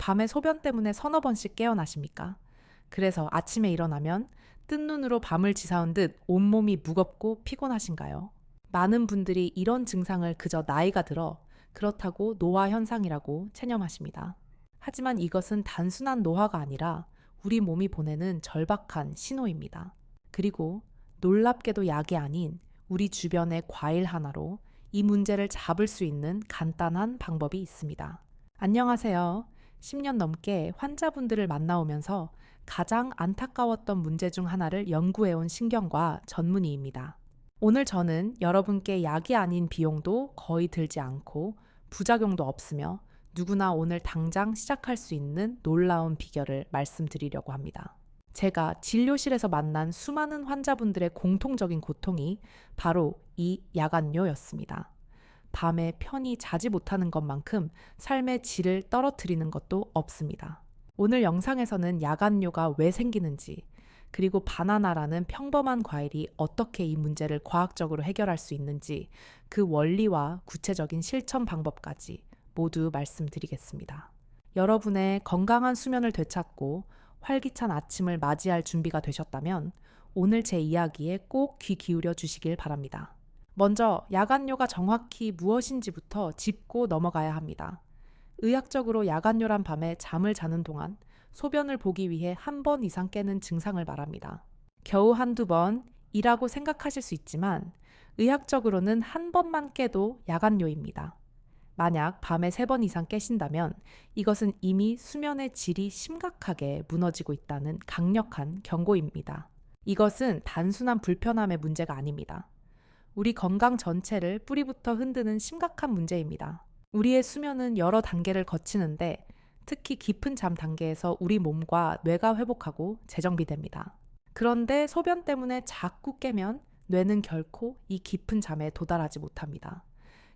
밤에 소변 때문에 서너 번씩 깨어나십니까? 그래서 아침에 일어나면 뜬 눈으로 밤을 지사온 듯 온몸이 무겁고 피곤하신가요? 많은 분들이 이런 증상을 그저 나이가 들어 그렇다고 노화 현상이라고 체념하십니다. 하지만 이것은 단순한 노화가 아니라 우리 몸이 보내는 절박한 신호입니다. 그리고 놀랍게도 약이 아닌 우리 주변의 과일 하나로 이 문제를 잡을 수 있는 간단한 방법이 있습니다. 안녕하세요. 10년 넘게 환자분들을 만나오면서 가장 안타까웠던 문제 중 하나를 연구해온 신경과 전문의입니다. 오늘 저는 여러분께 약이 아닌 비용도 거의 들지 않고 부작용도 없으며 누구나 오늘 당장 시작할 수 있는 놀라운 비결을 말씀드리려고 합니다. 제가 진료실에서 만난 수많은 환자분들의 공통적인 고통이 바로 이 야간뇨였습니다. 밤에 편히 자지 못하는 것만큼 삶의 질을 떨어뜨리는 것도 없습니다. 오늘 영상에서는 야간뇨가 왜 생기는지, 그리고 바나나라는 평범한 과일이 어떻게 이 문제를 과학적으로 해결할 수 있는지 그 원리와 구체적인 실천 방법까지 모두 말씀드리겠습니다. 여러분의 건강한 수면을 되찾고 활기찬 아침을 맞이할 준비가 되셨다면 오늘 제 이야기에 꼭 귀 기울여 주시길 바랍니다. 먼저 야간뇨가 정확히 무엇인지부터 짚고 넘어가야 합니다. 의학적으로 야간뇨란 밤에 잠을 자는 동안 소변을 보기 위해 한 번 이상 깨는 증상을 말합니다. 겨우 한두 번이라고 생각하실 수 있지만 의학적으로는 한 번만 깨도 야간뇨입니다. 만약 밤에 3번 이상 깨신다면 이것은 이미 수면의 질이 심각하게 무너지고 있다는 강력한 경고입니다. 이것은 단순한 불편함의 문제가 아닙니다. 우리 건강 전체를 뿌리부터 흔드는 심각한 문제입니다. 우리의 수면은 여러 단계를 거치는데 특히 깊은 잠 단계에서 우리 몸과 뇌가 회복하고 재정비됩니다. 그런데 소변 때문에 자꾸 깨면 뇌는 결코 이 깊은 잠에 도달하지 못합니다.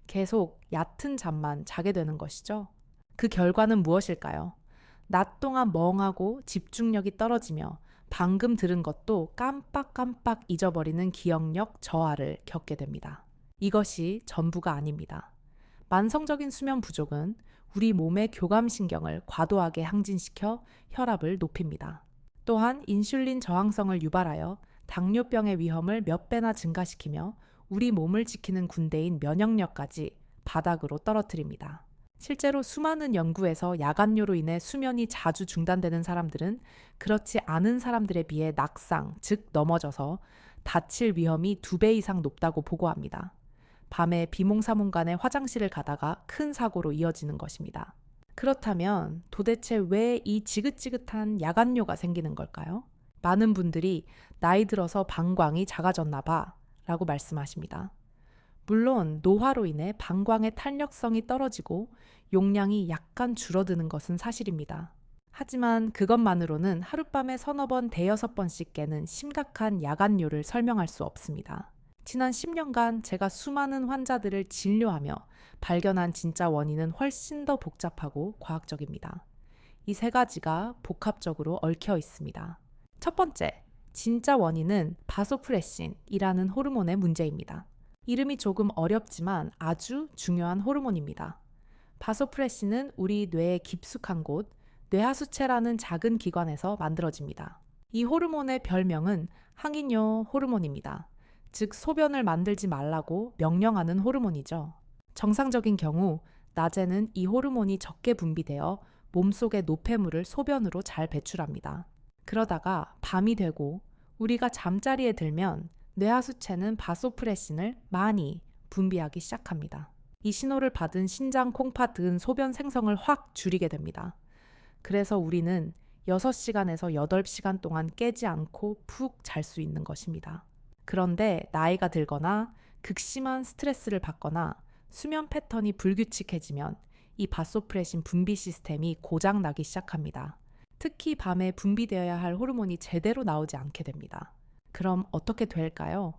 계속 얕은 잠만 자게 되는 것이죠. 그 결과는 무엇일까요? 낮 동안 멍하고 집중력이 떨어지며 방금 들은 것도 깜빡깜빡 잊어버리는 기억력 저하를 겪게 됩니다. 이것이 전부가 아닙니다. 만성적인 수면 부족은 우리 몸의 교감신경을 과도하게 항진시켜 혈압을 높입니다. 또한 인슐린 저항성을 유발하여 당뇨병의 위험을 몇 배나 증가시키며 우리 몸을 지키는 군대인 면역력까지 바닥으로 떨어뜨립니다. 실제로 수많은 연구에서 야간뇨로 인해 수면이 자주 중단되는 사람들은 그렇지 않은 사람들에 비해 낙상, 즉 넘어져서 다칠 위험이 2배 이상 높다고 보고합니다. 밤에 비몽사몽간에 화장실을 가다가 큰 사고로 이어지는 것입니다. 그렇다면 도대체 왜 이 지긋지긋한 야간뇨가 생기는 걸까요? 많은 분들이 나이 들어서 방광이 작아졌나 봐 라고 말씀하십니다. 물론 노화로 인해 방광의 탄력성이 떨어지고 용량이 약간 줄어드는 것은 사실입니다. 하지만 그것만으로는 하룻밤에 서너 번, 대여섯 번씩 깨는 심각한 야간뇨를 설명할 수 없습니다. 지난 10년간 제가 수많은 환자들을 진료하며 발견한 진짜 원인은 훨씬 더 복잡하고 과학적입니다. 이 3가지가 복합적으로 얽혀 있습니다. 첫 번째, 진짜 원인은 바소프레신이라는 호르몬의 문제입니다. 이름이 조금 어렵지만 아주 중요한 호르몬입니다. 바소프레신은 우리 뇌의 깊숙한 곳, 뇌하수체라는 작은 기관에서 만들어집니다. 이 호르몬의 별명은 항인효 호르몬입니다. 즉 소변을 만들지 말라고 명령하는 호르몬이죠. 정상적인 경우 낮에는 이 호르몬이 적게 분비되어 몸속의 노폐물을 소변으로 잘 배출합니다. 그러다가 밤이 되고 우리가 잠자리에 들면 뇌하수체는 바소프레신을 많이 분비하기 시작합니다. 이 신호를 받은 신장 콩팥은 소변 생성을 확 줄이게 됩니다. 그래서 우리는 6시간에서 8시간 동안 깨지 않고 푹 잘 수 있는 것입니다. 그런데 나이가 들거나 극심한 스트레스를 받거나 수면 패턴이 불규칙해지면 이 바소프레신 분비 시스템이 고장나기 시작합니다. 특히 밤에 분비되어야 할 호르몬이 제대로 나오지 않게 됩니다. 그럼 어떻게 될까요?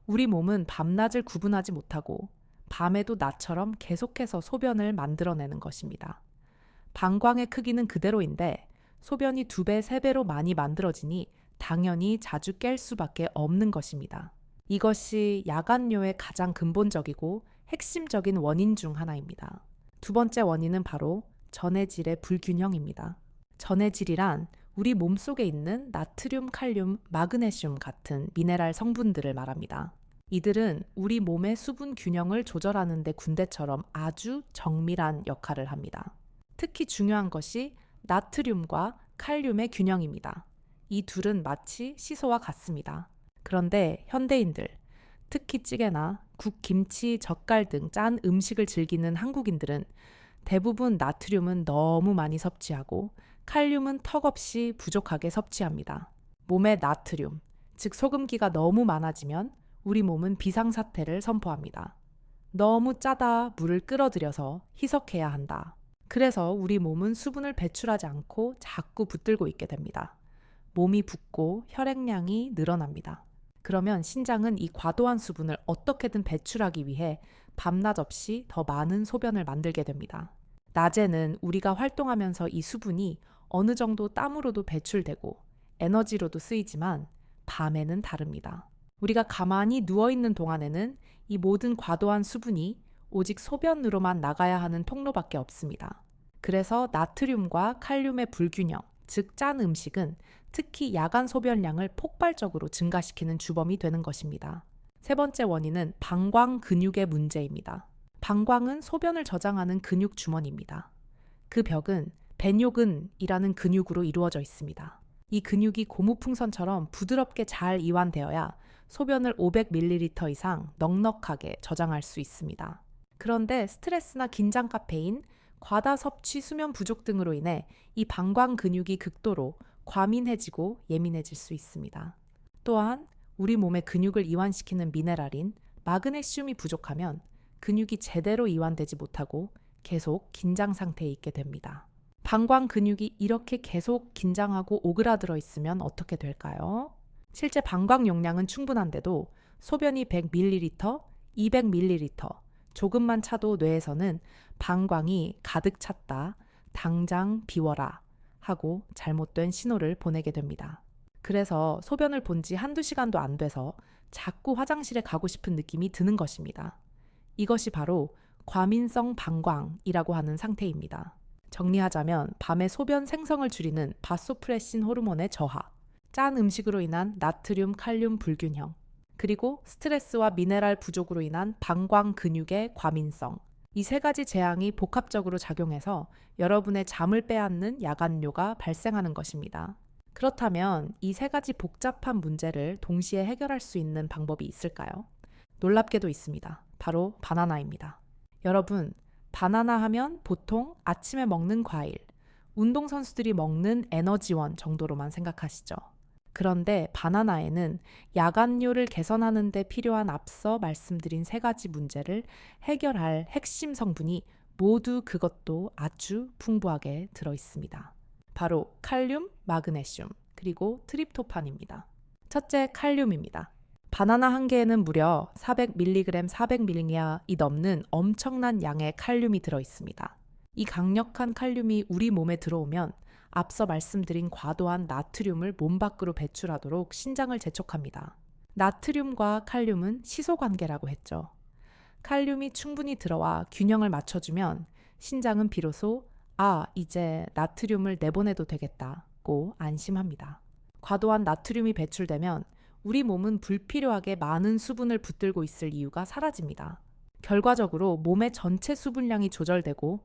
우리 몸은 밤낮을 구분하지 못하고 밤에도 낮처럼 계속해서 소변을 만들어내는 것입니다. 방광의 크기는 그대로인데 소변이 2배, 3배로 많이 만들어지니 당연히 자주 깰 수밖에 없는 것입니다. 이것이 야간뇨의 가장 근본적이고 핵심적인 원인 중 하나입니다. 두 번째 원인은 바로 전해질의 불균형입니다. 전해질이란 우리 몸속에 있는 나트륨, 칼륨, 마그네슘 같은 미네랄 성분들을 말합니다. 이들은 우리 몸의 수분 균형을 조절하는 데 군대처럼 아주 정밀한 역할을 합니다. 특히 중요한 것이 나트륨과 칼륨의 균형입니다. 이 둘은 마치 시소와 같습니다. 그런데 현대인들, 특히 찌개나 국, 김치, 젓갈 등 짠 음식을 즐기는 한국인들은 대부분 나트륨은 너무 많이 섭취하고 칼륨은 턱없이 부족하게 섭취합니다. 몸에 나트륨, 즉 소금기가 너무 많아지면 우리 몸은 비상사태를 선포합니다. 너무 짜다 물을 끌어들여서 희석해야 한다. 그래서 우리 몸은 수분을 배출하지 않고 자꾸 붙들고 있게 됩니다. 몸이 붓고 혈액량이 늘어납니다. 그러면 신장은 이 과도한 수분을 어떻게든 배출하기 위해 밤낮 없이 더 많은 소변을 만들게 됩니다. 낮에는 우리가 활동하면서 이 수분이 어느 정도 땀으로도 배출되고 에너지로도 쓰이지만 밤에는 다릅니다. 우리가 가만히 누워있는 동안에는 이 모든 과도한 수분이 오직 소변으로만 나가야 하는 통로밖에 없습니다. 그래서 나트륨과 칼륨의 불균형, 즉 짠 음식은 특히 야간 소변량을 폭발적으로 증가시키는 주범이 되는 것입니다. 세 번째 원인은 방광 근육의 문제입니다. 방광은 소변을 저장하는 근육 주머니입니다. 그 벽은 배뇨근이라는 근육으로 이루어져 있습니다. 이 근육이 고무풍선처럼 부드럽게 잘 이완되어야 소변을 500ml 이상 넉넉하게 저장할 수 있습니다. 그런데 스트레스나 긴장 카페인, 과다 섭취, 수면 부족 등으로 인해 이 방광 근육이 극도로 과민해지고 예민해질 수 있습니다. 또한 우리 몸의 근육을 이완시키는 미네랄인 마그네슘이 부족하면 근육이 제대로 이완되지 못하고 계속 긴장 상태에 있게 됩니다. 방광 근육이 이렇게 계속 긴장하고 오그라들어 있으면 어떻게 될까요? 실제 방광 용량은 충분한데도 소변이 100ml, 200ml, 조금만 차도 뇌에서는 방광이 가득 찼다, 당장 비워라 하고 잘못된 신호를 보내게 됩니다. 그래서 소변을 본 지 한두 시간도 안 돼서 자꾸 화장실에 가고 싶은 느낌이 드는 것입니다. 이것이 바로 과민성 방광이라고 하는 상태입니다. 정리하자면 밤에 소변 생성을 줄이는 바소프레신 호르몬의 저하, 짠 음식으로 인한 나트륨, 칼륨 불균형, 그리고 스트레스와 미네랄 부족으로 인한 방광 근육의 과민성, 이 세 가지 재앙이 복합적으로 작용해서 여러분의 잠을 빼앗는 야간뇨가 발생하는 것입니다. 그렇다면 이 세 가지 복잡한 문제를 동시에 해결할 수 있는 방법이 있을까요? 놀랍게도 있습니다. 바로 바나나입니다. 여러분, 바나나 하면 보통 아침에 먹는 과일, 운동선수들이 먹는 에너지원 정도로만 생각하시죠. 그런데 바나나에는 야간뇨를 개선하는 데 필요한 앞서 말씀드린 세 가지 문제를 해결할 핵심 성분이 모두 그것도 아주 풍부하게 들어 있습니다. 바로 칼륨, 마그네슘, 그리고 트립토판입니다. 첫째, 칼륨입니다. 바나나 한 개에는 무려 400mg, 400mg이 넘는 엄청난 양의 칼륨이 들어 있습니다. 이 강력한 칼륨이 우리 몸에 들어오면 앞서 말씀드린 과도한 나트륨을 몸 밖으로 배출하도록 신장을 재촉합니다. 나트륨과 칼륨은 시소 관계라고 했죠. 칼륨이 충분히 들어와 균형을 맞춰주면 신장은 비로소 이제 나트륨을 내보내도 되겠다고 안심합니다. 과도한 나트륨이 배출되면 우리 몸은 불필요하게 많은 수분을 붙들고 있을 이유가 사라집니다. 결과적으로 몸의 전체 수분량이 조절되고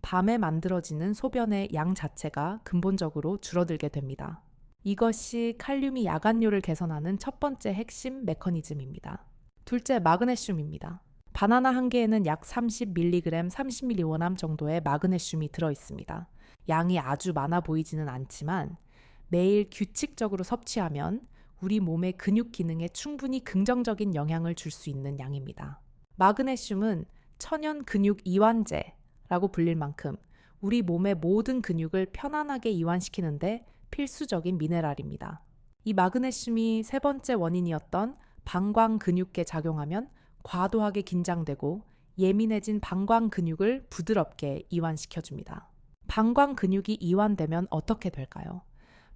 밤에 만들어지는 소변의 양 자체가 근본적으로 줄어들게 됩니다. 이것이 칼륨이 야간뇨를 개선하는 첫 번째 핵심 메커니즘입니다. 둘째, 마그네슘입니다. 바나나 한 개에는 약 30mg, 30mg 정도의 마그네슘이 들어있습니다. 양이 아주 많아 보이지는 않지만 매일 규칙적으로 섭취하면 우리 몸의 근육 기능에 충분히 긍정적인 영향을 줄 수 있는 양입니다. 마그네슘은 천연 근육 이완제라고 불릴 만큼 우리 몸의 모든 근육을 편안하게 이완시키는데 필수적인 미네랄입니다. 이 마그네슘이 세 번째 원인이었던 방광 근육계 작용하면 과도하게 긴장되고 예민해진 방광 근육을 부드럽게 이완시켜줍니다. 방광 근육이 이완되면 어떻게 될까요?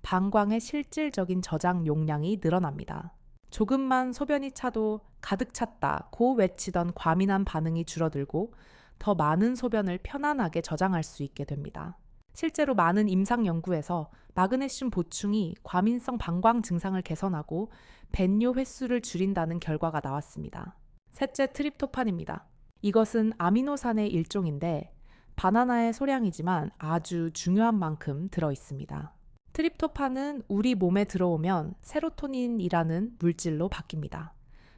방광의 실질적인 저장 용량이 늘어납니다. 조금만 소변이 차도 가득 찼다 고 외치던 과민한 반응이 줄어들고 더 많은 소변을 편안하게 저장할 수 있게 됩니다. 실제로 많은 임상 연구에서 마그네슘 보충이 과민성 방광 증상을 개선하고 ben뇨 횟수를 줄인다는 결과가 나왔습니다. 셋째, 트립토판입니다. 이것은 아미노산의 일종인데 바나나의 소량이지만 아주 중요한 만큼 들어 있습니다. 트립토판은 우리 몸에 들어오면 세로토닌이라는 물질로 바뀝니다.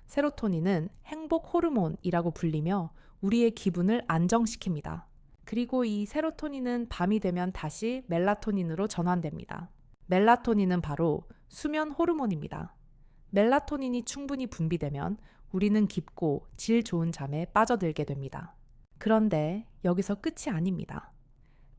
세로토닌은 행복 호르몬이라고 불리며 우리의 기분을 안정시킵니다. 그리고 이 세로토닌은 밤이 되면 다시 멜라토닌으로 전환됩니다. 멜라토닌은 바로 수면 호르몬입니다. 멜라토닌이 충분히 분비되면 우리는 깊고 질 좋은 잠에 빠져들게 됩니다. 그런데 여기서 끝이 아닙니다.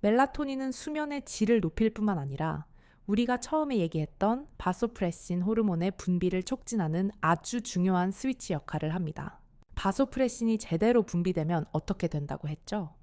멜라토닌은 수면의 질을 높일 뿐만 아니라 우리가 처음에 얘기했던 바소프레신 호르몬의 분비를 촉진하는 아주 중요한 스위치 역할을 합니다. 바소프레신이 제대로 분비되면 어떻게 된다고 했죠?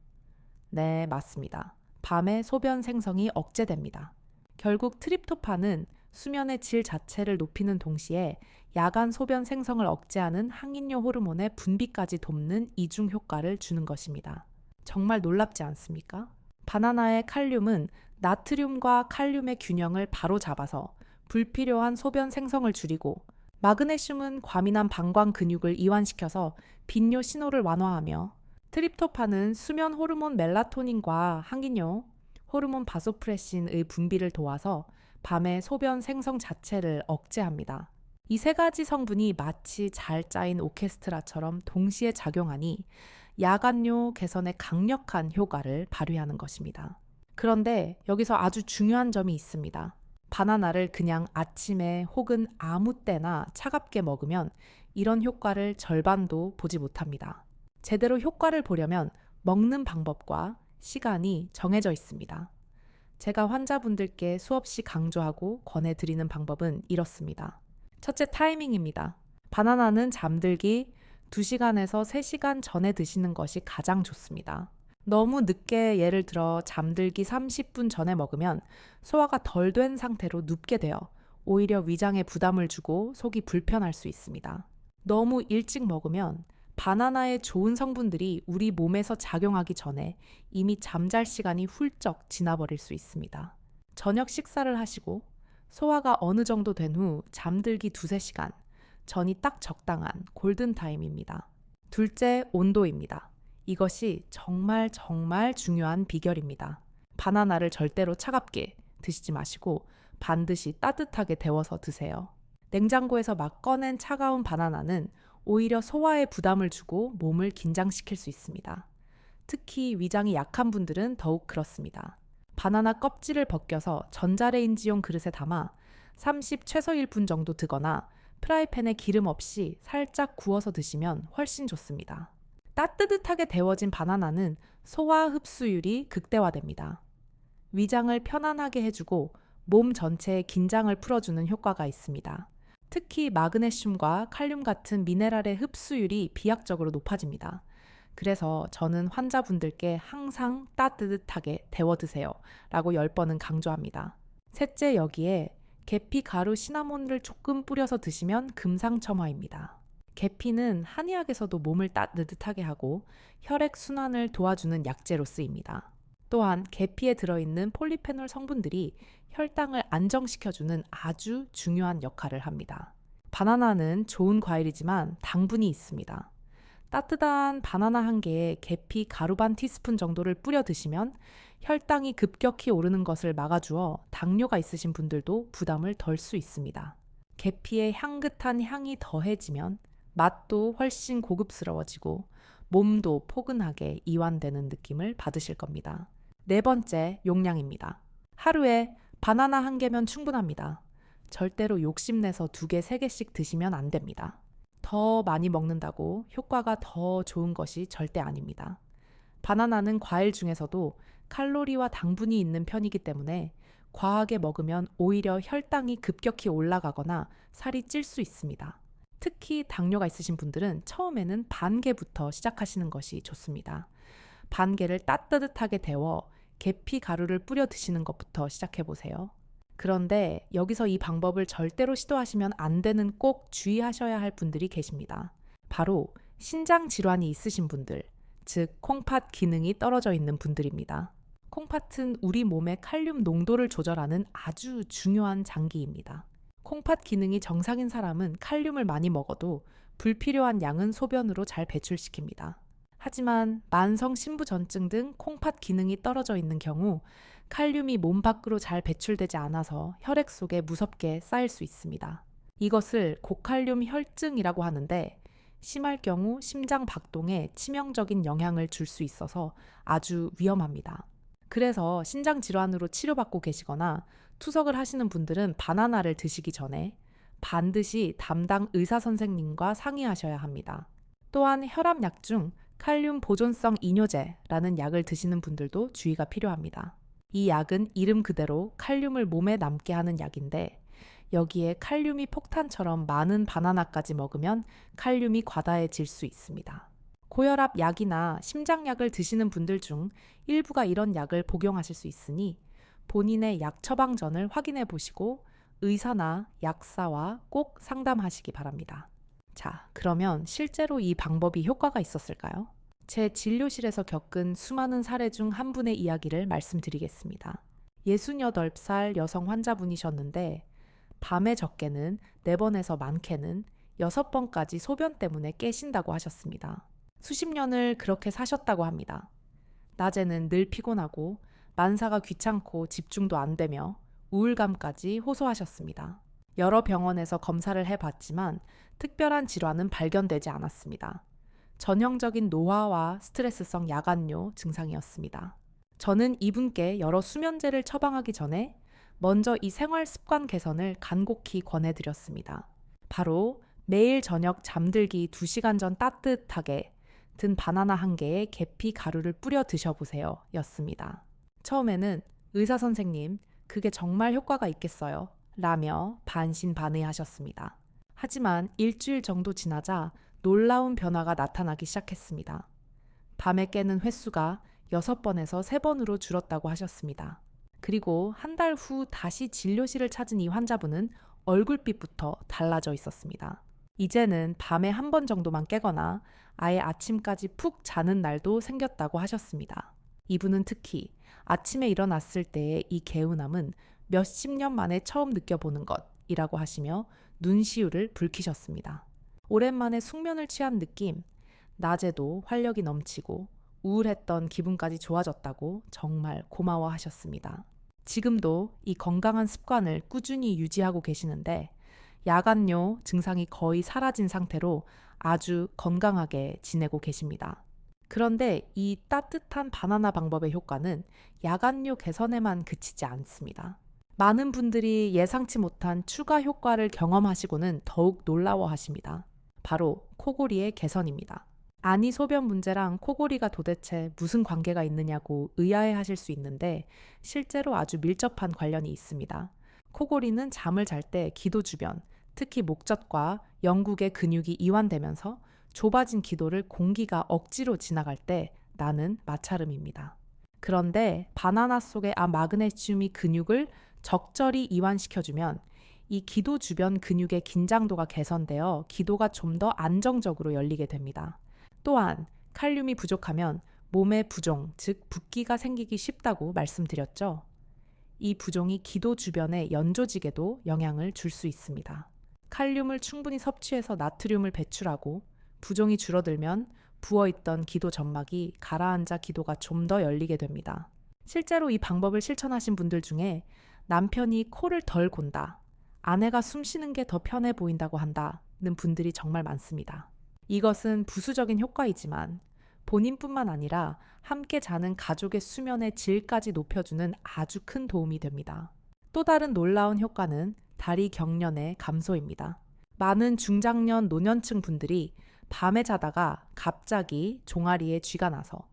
네, 맞습니다. 밤에 소변 생성이 억제됩니다. 결국 트립토판은 수면의 질 자체를 높이는 동시에 야간 소변 생성을 억제하는 항인효 호르몬의 분비까지 돕는 이중 효과를 주는 것입니다. 정말 놀랍지 않습니까? 바나나의 칼륨은 나트륨과 칼륨의 균형을 바로 잡아서 불필요한 소변 생성을 줄이고, 마그네슘은 과민한 방광 근육을 이완시켜서 빈뇨 신호를 완화하며, 트립토판은 수면 호르몬 멜라토닌과 항인효 호르몬 바소프레신의 분비를 도와서 밤의 소변 생성 자체를 억제합니다. 이 세 가지 성분이 마치 잘 짜인 오케스트라처럼 동시에 작용하니 야간뇨 개선에 강력한 효과를 발휘하는 것입니다. 그런데 여기서 아주 중요한 점이 있습니다. 바나나를 그냥 아침에 혹은 아무 때나 차갑게 먹으면 이런 효과를 절반도 보지 못합니다. 제대로 효과를 보려면 먹는 방법과 시간이 정해져 있습니다. 제가 환자분들께 수없이 강조하고 권해드리는 방법은 이렇습니다. 첫째, 타이밍입니다. 바나나는 잠들기 2시간에서 3시간 전에 드시는 것이 가장 좋습니다. 너무 늦게, 예를 들어 잠들기 30분 전에 먹으면 소화가 덜 된 상태로 눕게 되어 오히려 위장에 부담을 주고 속이 불편할 수 있습니다. 너무 일찍 먹으면 바나나의 좋은 성분들이 우리 몸에서 작용하기 전에 이미 잠잘 시간이 훌쩍 지나버릴 수 있습니다. 저녁 식사를 하시고 소화가 어느 정도 된 후 잠들기 2-3시간 전이 딱 적당한 골든타임입니다. 둘째, 온도입니다. 이것이 정말 중요한 비결입니다. 바나나를 절대로 차갑게 드시지 마시고 반드시 따뜻하게 데워서 드세요. 냉장고에서 막 꺼낸 차가운 바나나는 오히려 소화에 부담을 주고 몸을 긴장시킬 수 있습니다. 특히 위장이 약한 분들은 더욱 그렇습니다. 바나나 껍질을 벗겨서 전자레인지용 그릇에 담아 30 최소 1분 정도 두거나 프라이팬에 기름 없이 살짝 구워서 드시면 훨씬 좋습니다. 따뜻하게 데워진 바나나는 소화 흡수율이 극대화됩니다. 위장을 편안하게 해주고 몸 전체의 긴장을 풀어주는 효과가 있습니다. 특히 마그네슘과 칼륨 같은 미네랄의 흡수율이 비약적으로 높아집니다. 그래서 저는 환자분들께 항상 따뜻하게 데워 드세요 라고 10번은 강조합니다. 셋째, 여기에 계피 가루 시나몬을 조금 뿌려서 드시면 금상첨화입니다. 계피는 한의학에서도 몸을 따뜻하게 하고 혈액 순환을 도와주는 약재로 쓰입니다. 또한 계피에 들어있는 폴리페놀 성분들이 혈당을 안정시켜주는 아주 중요한 역할을 합니다. 바나나는 좋은 과일이지만 당분이 있습니다. 따뜻한 바나나 한 개에 계피 가루 반 티스푼 정도를 뿌려 드시면 혈당이 급격히 오르는 것을 막아주어 당뇨가 있으신 분들도 부담을 덜 수 있습니다. 계피의 향긋한 향이 더해지면 맛도 훨씬 고급스러워지고 몸도 포근하게 이완되는 느낌을 받으실 겁니다. 네 번째, 용량입니다. 하루에 바나나 한 개면 충분합니다. 절대로 욕심내서 2개, 3개씩 드시면 안 됩니다. 더 많이 먹는다고 효과가 더 좋은 것이 절대 아닙니다. 바나나는 과일 중에서도 칼로리와 당분이 있는 편이기 때문에 과하게 먹으면 오히려 혈당이 급격히 올라가거나 살이 찔 수 있습니다. 특히 당뇨가 있으신 분들은 처음에는 반 개부터 시작하시는 것이 좋습니다. 반 개를 따뜻하게 데워 계피 가루를 뿌려 드시는 것부터 시작해 보세요. 그런데 여기서 이 방법을 절대로 시도하시면 안 되는 꼭 주의하셔야 할 분들이 계십니다. 바로 신장 질환이 있으신 분들, 즉 콩팥 기능이 떨어져 있는 분들입니다. 콩팥은 우리 몸의 칼륨 농도를 조절하는 아주 중요한 장기입니다. 콩팥 기능이 정상인 사람은 칼륨을 많이 먹어도 불필요한 양은 소변으로 잘 배출시킵니다. 하지만 만성 신부전증 등 콩팥 기능이 떨어져 있는 경우 칼륨이 몸 밖으로 잘 배출되지 않아서 혈액 속에 무섭게 쌓일 수 있습니다. 이것을 고칼륨 혈증이라고 하는데 심할 경우 심장 박동에 치명적인 영향을 줄 수 있어서 아주 위험합니다. 그래서 신장 질환으로 치료받고 계시거나 투석을 하시는 분들은 바나나를 드시기 전에 반드시 담당 의사 선생님과 상의하셔야 합니다. 또한 혈압약 중 칼륨 보존성 이뇨제라는 약을 드시는 분들도 주의가 필요합니다. 이 약은 이름 그대로 칼륨을 몸에 남게 하는 약인데 여기에 칼륨이 폭탄처럼 많은 바나나까지 먹으면 칼륨이 과다해질 수 있습니다. 고혈압 약이나 심장약을 드시는 분들 중 일부가 이런 약을 복용하실 수 있으니 본인의 약 처방 전을 확인해 보시고 의사나 약사와 꼭 상담하시기 바랍니다. 자, 그러면 실제로 이 방법이 효과가 있었을까요? 제 진료실에서 겪은 수많은 사례 중 한 분의 이야기를 말씀드리겠습니다. 68살 여성 환자분이셨는데 밤에 적게는 4번에서 많게는 6번까지 소변 때문에 깨신다고 하셨습니다. 수십 년을 그렇게 사셨다고 합니다. 낮에는 늘 피곤하고 만사가 귀찮고 집중도 안 되며 우울감까지 호소하셨습니다. 여러 병원에서 검사를 해봤지만 특별한 질환은 발견되지 않았습니다. 전형적인 노화와 스트레스성 야간뇨 증상이었습니다. 저는 이분께 여러 수면제를 처방하기 전에 먼저 이 생활 습관 개선을 간곡히 권해드렸습니다. 바로 매일 저녁 잠들기 2시간 전 따뜻하게 든 바나나 1개에 계피 가루를 뿌려 드셔보세요 였습니다. 처음에는 의사 선생님, 그게 정말 효과가 있겠어요? 라며 반신반의하셨습니다. 하지만 일주일 정도 지나자 놀라운 변화가 나타나기 시작했습니다. 밤에 깨는 횟수가 6번에서 3번으로 줄었다고 하셨습니다. 그리고 한 달 후 다시 진료실을 찾은 이 환자분은 얼굴빛부터 달라져 있었습니다. 이제는 밤에 1번 정도만 깨거나 아예 아침까지 푹 자는 날도 생겼다고 하셨습니다. 이분은 특히 아침에 일어났을 때의 이 개운함은 몇십 년 만에 처음 느껴보는 것이라고 하시며 눈시울을 붉히셨습니다. 오랜만에 숙면을 취한 느낌, 낮에도 활력이 넘치고 우울했던 기분까지 좋아졌다고 정말 고마워하셨습니다. 지금도 이 건강한 습관을 꾸준히 유지하고 계시는데 야간뇨 증상이 거의 사라진 상태로 아주 건강하게 지내고 계십니다. 그런데 이 따뜻한 바나나 방법의 효과는 야간뇨 개선에만 그치지 않습니다. 많은 분들이 예상치 못한 추가 효과를 경험하시고는 더욱 놀라워하십니다. 바로 코골이의 개선입니다. 아니 소변 문제랑 코골이가 도대체 무슨 관계가 있느냐고 의아해하실 수 있는데 실제로 아주 밀접한 관련이 있습니다. 코골이는 잠을 잘 때 기도 주변, 특히 목젖과 영국의 근육이 이완되면서 좁아진 기도를 공기가 억지로 지나갈 때 나는 마찰음입니다. 그런데 바나나 속의 마그네슘이 근육을 적절히 이완시켜주면 이 기도 주변 근육의 긴장도가 개선되어 기도가 좀 더 안정적으로 열리게 됩니다. 또한 칼륨이 부족하면 몸에 부종, 즉 붓기가 생기기 쉽다고 말씀드렸죠. 이 부종이 기도 주변의 연조직에도 영향을 줄 수 있습니다. 칼륨을 충분히 섭취해서 나트륨을 배출하고 부종이 줄어들면 부어있던 기도 점막이 가라앉아 기도가 좀 더 열리게 됩니다. 실제로 이 방법을 실천하신 분들 중에 남편이 코를 덜 곤다, 아내가 숨 쉬는 게 더 편해 보인다고 한다는 분들이 정말 많습니다. 이것은 부수적인 효과이지만 본인뿐만 아니라 함께 자는 가족의 수면의 질까지 높여주는 아주 큰 도움이 됩니다. 또 다른 놀라운 효과는 다리 경련의 감소입니다. 많은 중장년 노년층 분들이 밤에 자다가 갑자기 종아리에 쥐가 나서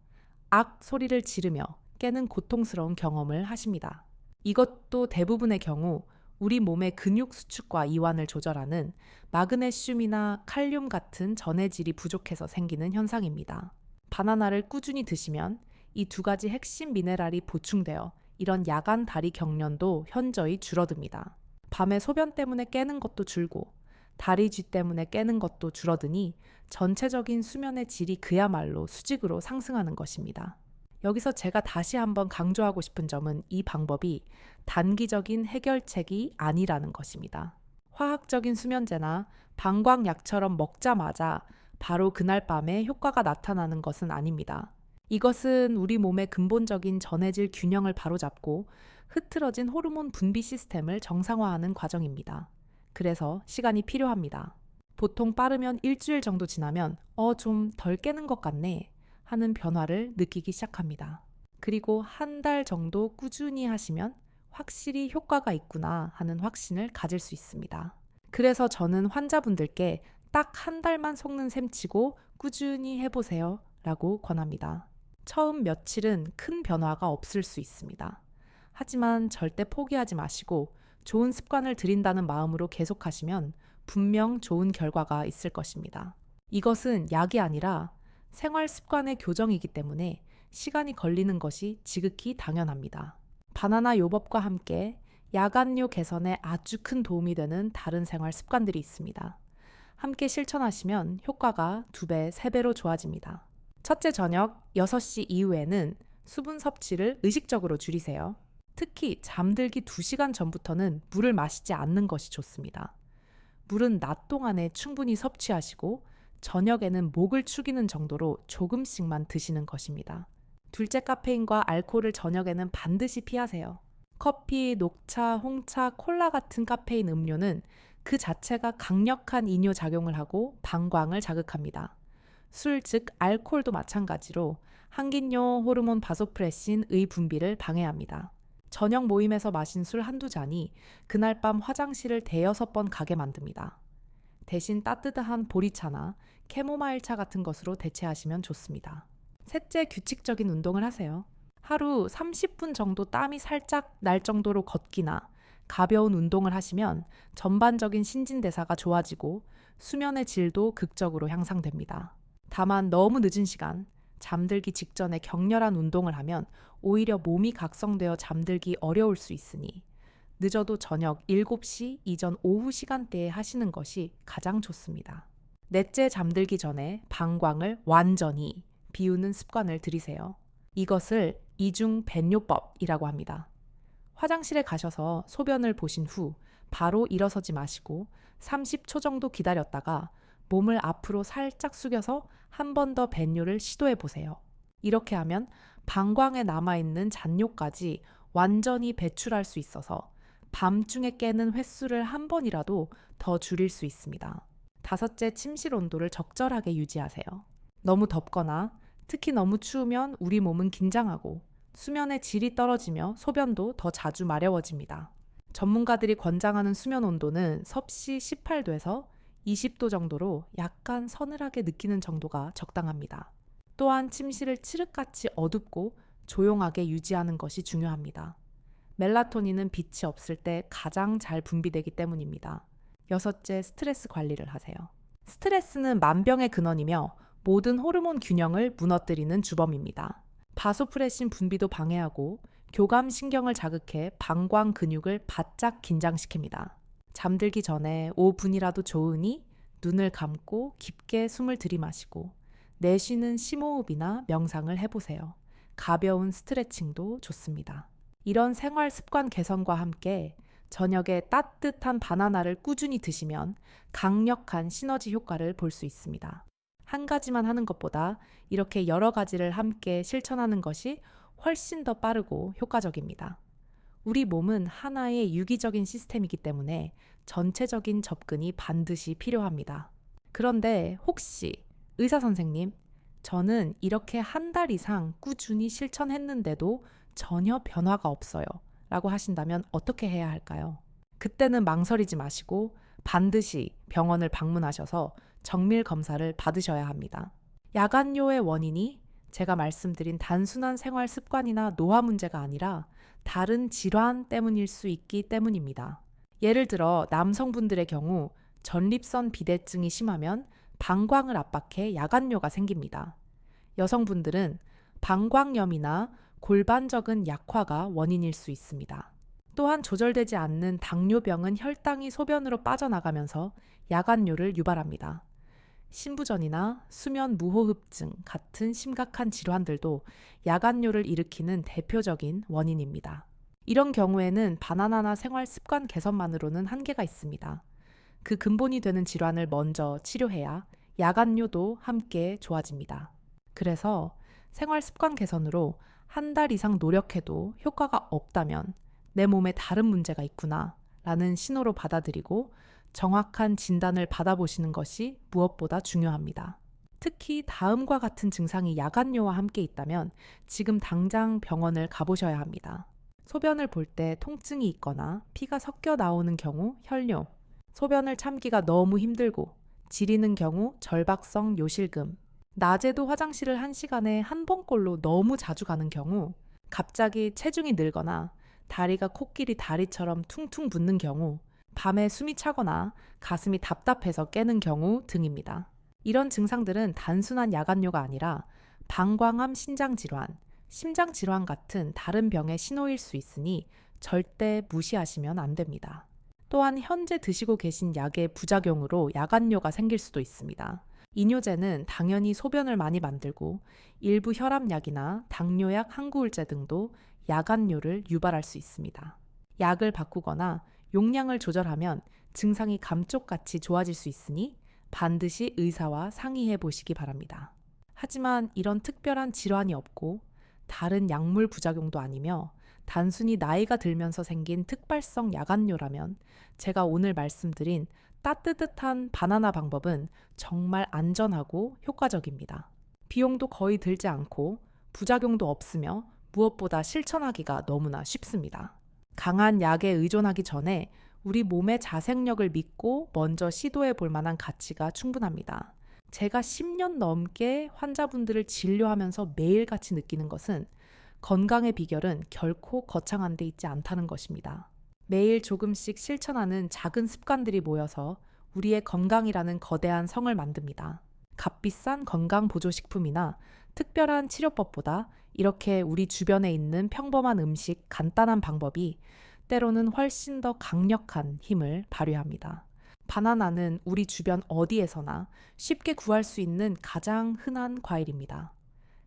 악 소리를 지르며 깨는 고통스러운 경험을 하십니다. 이것도 대부분의 경우 우리 몸의 근육 수축과 이완을 조절하는 마그네슘이나 칼륨 같은 전해질이 부족해서 생기는 현상입니다. 바나나를 꾸준히 드시면 이 2가지 핵심 미네랄이 보충되어 이런 야간 다리 경련도 현저히 줄어듭니다. 밤에 소변 때문에 깨는 것도 줄고 다리 쥐 때문에 깨는 것도 줄어드니 전체적인 수면의 질이 그야말로 수직으로 상승하는 것입니다. 여기서 제가 다시 한번 강조하고 싶은 점은 이 방법이 단기적인 해결책이 아니라는 것입니다. 화학적인 수면제나 방광약처럼 먹자마자 바로 그날 밤에 효과가 나타나는 것은 아닙니다. 이것은 우리 몸의 근본적인 전해질 균형을 바로잡고 흐트러진 호르몬 분비 시스템을 정상화하는 과정입니다. 그래서 시간이 필요합니다. 보통 빠르면 일주일 정도 지나면 좀 덜 깨는 것 같네 하는 변화를 느끼기 시작합니다. 그리고 한 달 정도 꾸준히 하시면 확실히 효과가 있구나 하는 확신을 가질 수 있습니다. 그래서 저는 환자분들께 딱 한 달만 속는 셈치고 꾸준히 해보세요 라고 권합니다. 처음 며칠은 큰 변화가 없을 수 있습니다. 하지만 절대 포기하지 마시고 좋은 습관을 들인다는 마음으로 계속하시면 분명 좋은 결과가 있을 것입니다. 이것은 약이 아니라 생활 습관의 교정이기 때문에 시간이 걸리는 것이 지극히 당연합니다. 바나나 요법과 함께 야간요 개선에 아주 큰 도움이 되는 다른 생활 습관들이 있습니다. 함께 실천하시면 효과가 2배, 3배로 좋아집니다. 첫째, 저녁 6시 이후에는 수분 섭취를 의식적으로 줄이세요. 특히 잠들기 2시간 전부터는 물을 마시지 않는 것이 좋습니다. 물은 낮 동안에 충분히 섭취하시고 저녁에는 목을 축이는 정도로 조금씩만 드시는 것입니다. 둘째, 카페인과 알코올을 저녁에는 반드시 피하세요. 커피, 녹차, 홍차, 콜라 같은 카페인 음료는 그 자체가 강력한 이뇨 작용을 하고 방광을 자극합니다. 술, 즉 알코올도 마찬가지로 항긴뇨 호르몬 바소프레신의 분비를 방해합니다. 저녁 모임에서 마신 술 한두 잔이 그날 밤 화장실을 대여섯 번 가게 만듭니다. 대신 따뜻한 보리차나 캐모마일차 같은 것으로 대체하시면 좋습니다. 셋째, 규칙적인 운동을 하세요. 하루 30분 정도 땀이 살짝 날 정도로 걷기나 가벼운 운동을 하시면 전반적인 신진대사가 좋아지고 수면의 질도 극적으로 향상됩니다. 다만 너무 늦은 시간, 잠들기 직전에 격렬한 운동을 하면 오히려 몸이 각성되어 잠들기 어려울 수 있으니 늦어도 저녁 7시 이전 오후 시간대에 하시는 것이 가장 좋습니다. 넷째, 잠들기 전에 방광을 완전히 비우는 습관을 들이세요. 이것을 이중배뇨법이라고 합니다. 화장실에 가셔서 소변을 보신 후 바로 일어서지 마시고 30초 정도 기다렸다가 몸을 앞으로 살짝 숙여서 한 번 더 배뇨를 시도해 보세요. 이렇게 하면 방광에 남아있는 잔뇨까지 완전히 배출할 수 있어서 밤중에 깨는 횟수를 한 번이라도 더 줄일 수 있습니다. 다섯째, 침실 온도를 적절하게 유지하세요. 너무 덥거나 특히 너무 추우면 우리 몸은 긴장하고 수면의 질이 떨어지며 소변도 더 자주 마려워집니다. 전문가들이 권장하는 수면 온도는 섭씨 18도에서 20도 정도로 약간 서늘하게 느끼는 정도가 적당합니다. 또한 침실을 칠흑같이 어둡고 조용하게 유지하는 것이 중요합니다. 멜라토닌은 빛이 없을 때 가장 잘 분비되기 때문입니다. 여섯째, 스트레스 관리를 하세요. 스트레스는 만병의 근원이며 모든 호르몬 균형을 무너뜨리는 주범입니다. 바소프레신 분비도 방해하고 교감신경을 자극해 방광 근육을 바짝 긴장시킵니다. 잠들기 전에 5분이라도 좋으니 눈을 감고 깊게 숨을 들이마시고 내쉬는 심호흡이나 명상을 해보세요. 가벼운 스트레칭도 좋습니다. 이런 생활 습관 개선과 함께 저녁에 따뜻한 바나나를 꾸준히 드시면 강력한 시너지 효과를 볼 수 있습니다. 한 가지만 하는 것보다 이렇게 여러 가지를 함께 실천하는 것이 훨씬 더 빠르고 효과적입니다. 우리 몸은 하나의 유기적인 시스템이기 때문에 전체적인 접근이 반드시 필요합니다. 그런데 혹시 의사 선생님, 저는 이렇게 한 달 이상 꾸준히 실천했는데도 전혀 변화가 없어요 라고 하신다면 어떻게 해야 할까요? 그때는 망설이지 마시고 반드시 병원을 방문하셔서 정밀 검사를 받으셔야 합니다. 야간요의 원인이 제가 말씀드린 단순한 생활 습관이나 노화 문제가 아니라 다른 질환 때문일 수 있기 때문입니다. 예를 들어 남성분들의 경우 전립선 비대증이 심하면 방광을 압박해 야간요가 생깁니다. 여성분들은 방광염이나 골반적인 약화가 원인일 수 있습니다. 또한 조절되지 않는 당뇨병은 혈당이 소변으로 빠져나가면서 야간뇨를 유발합니다. 신부전이나 수면 무호흡증 같은 심각한 질환들도 야간뇨를 일으키는 대표적인 원인입니다. 이런 경우에는 바나나나 생활 습관 개선만으로는 한계가 있습니다. 그 근본이 되는 질환을 먼저 치료해야 야간뇨도 함께 좋아집니다. 그래서 생활 습관 개선으로 한 달 이상 노력해도 효과가 없다면 내 몸에 다른 문제가 있구나 라는 신호로 받아들이고 정확한 진단을 받아보시는 것이 무엇보다 중요합니다. 특히 다음과 같은 증상이 야간뇨와 함께 있다면 지금 당장 병원을 가보셔야 합니다. 소변을 볼 때 통증이 있거나 피가 섞여 나오는 경우 혈뇨, 소변을 참기가 너무 힘들고 지리는 경우 절박성 요실금, 낮에도 화장실을 1시간에 한 번꼴로 너무 자주 가는 경우, 갑자기 체중이 늘거나 다리가 코끼리 다리처럼 퉁퉁 붓는 경우, 밤에 숨이 차거나 가슴이 답답해서 깨는 경우 등입니다. 이런 증상들은 단순한 야간뇨가 아니라 방광암 신장질환, 심장질환 같은 다른 병의 신호일 수 있으니 절대 무시하시면 안 됩니다. 또한 현재 드시고 계신 약의 부작용으로 야간뇨가 생길 수도 있습니다. 이뇨제는 당연히 소변을 많이 만들고 일부 혈압약이나 당뇨약 항구울제 등도 야간뇨를 유발할 수 있습니다. 약을 바꾸거나 용량을 조절하면 증상이 감쪽같이 좋아질 수 있으니 반드시 의사와 상의해 보시기 바랍니다. 하지만 이런 특별한 질환이 없고 다른 약물 부작용도 아니며 단순히 나이가 들면서 생긴 특발성 야간뇨라면 제가 오늘 말씀드린 따뜻한 바나나 방법은 정말 안전하고 효과적입니다. 비용도 거의 들지 않고 부작용도 없으며 무엇보다 실천하기가 너무나 쉽습니다. 강한 약에 의존하기 전에 우리 몸의 자생력을 믿고 먼저 시도해 볼 만한 가치가 충분합니다. 제가 10년 넘게 환자분들을 진료하면서 매일같이 느끼는 것은 건강의 비결은 결코 거창한 데 있지 않다는 것입니다. 매일 조금씩 실천하는 작은 습관들이 모여서 우리의 건강이라는 거대한 성을 만듭니다. 값비싼 건강 보조식품이나 특별한 치료법보다 이렇게 우리 주변에 있는 평범한 음식, 간단한 방법이 때로는 훨씬 더 강력한 힘을 발휘합니다. 바나나는 우리 주변 어디에서나 쉽게 구할 수 있는 가장 흔한 과일입니다.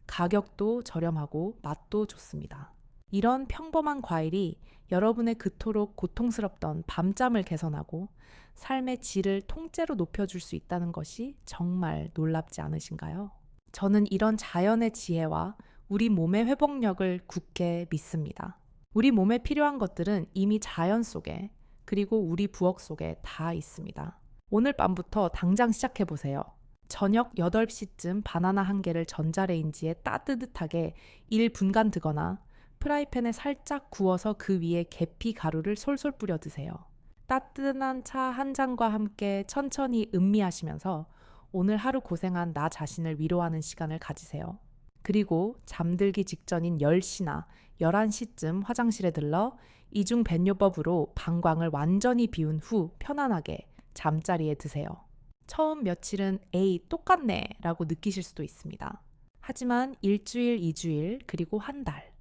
가격도 저렴하고 맛도 좋습니다. 이런 평범한 과일이 여러분의 그토록 고통스럽던 밤잠을 개선하고 삶의 질을 통째로 높여줄 수 있다는 것이 정말 놀랍지 않으신가요? 저는 이런 자연의 지혜와 우리 몸의 회복력을 굳게 믿습니다. 우리 몸에 필요한 것들은 이미 자연 속에 그리고 우리 부엌 속에 다 있습니다. 오늘 밤부터 당장 시작해보세요. 저녁 8시쯤 바나나 한 개를 전자레인지에 따뜻하게 1분간 두거나 프라이팬에 살짝 구워서 그 위에 계피 가루를 솔솔 뿌려 드세요. 따뜻한 차 한 잔과 함께 천천히 음미하시면서 오늘 하루 고생한 나 자신을 위로하는 시간을 가지세요. 그리고 잠들기 직전인 10시나 11시쯤 화장실에 들러 이중변요법으로 방광을 완전히 비운 후 편안하게 잠자리에 드세요. 처음 며칠은 에이 똑같네 라고 느끼실 수도 있습니다. 하지만 일주일, 2주일, 그리고 한 달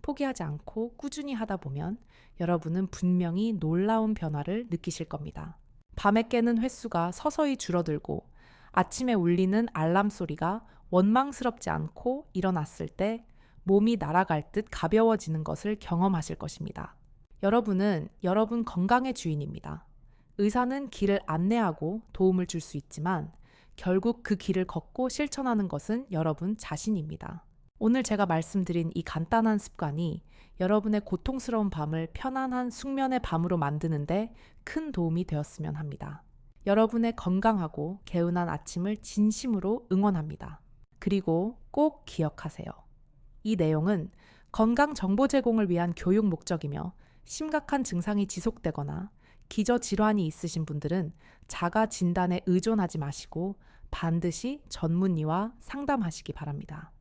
포기하지 않고 꾸준히 하다 보면 여러분은 분명히 놀라운 변화를 느끼실 겁니다. 밤에 깨는 횟수가 서서히 줄어들고 아침에 울리는 알람 소리가 원망스럽지 않고 일어났을 때 몸이 날아갈 듯 가벼워지는 것을 경험하실 것입니다. 여러분은 여러분 건강의 주인입니다. 의사는 길을 안내하고 도움을 줄 수 있지만 결국 그 길을 걷고 실천하는 것은 여러분 자신입니다. 오늘 제가 말씀드린 이 간단한 습관이 여러분의 고통스러운 밤을 편안한 숙면의 밤으로 만드는데 큰 도움이 되었으면 합니다. 여러분의 건강하고 개운한 아침을 진심으로 응원합니다. 그리고 꼭 기억하세요. 이 내용은 건강 정보 제공을 위한 교육 목적이며 심각한 증상이 지속되거나 기저질환이 있으신 분들은 자가 진단에 의존하지 마시고 반드시 전문의와 상담하시기 바랍니다.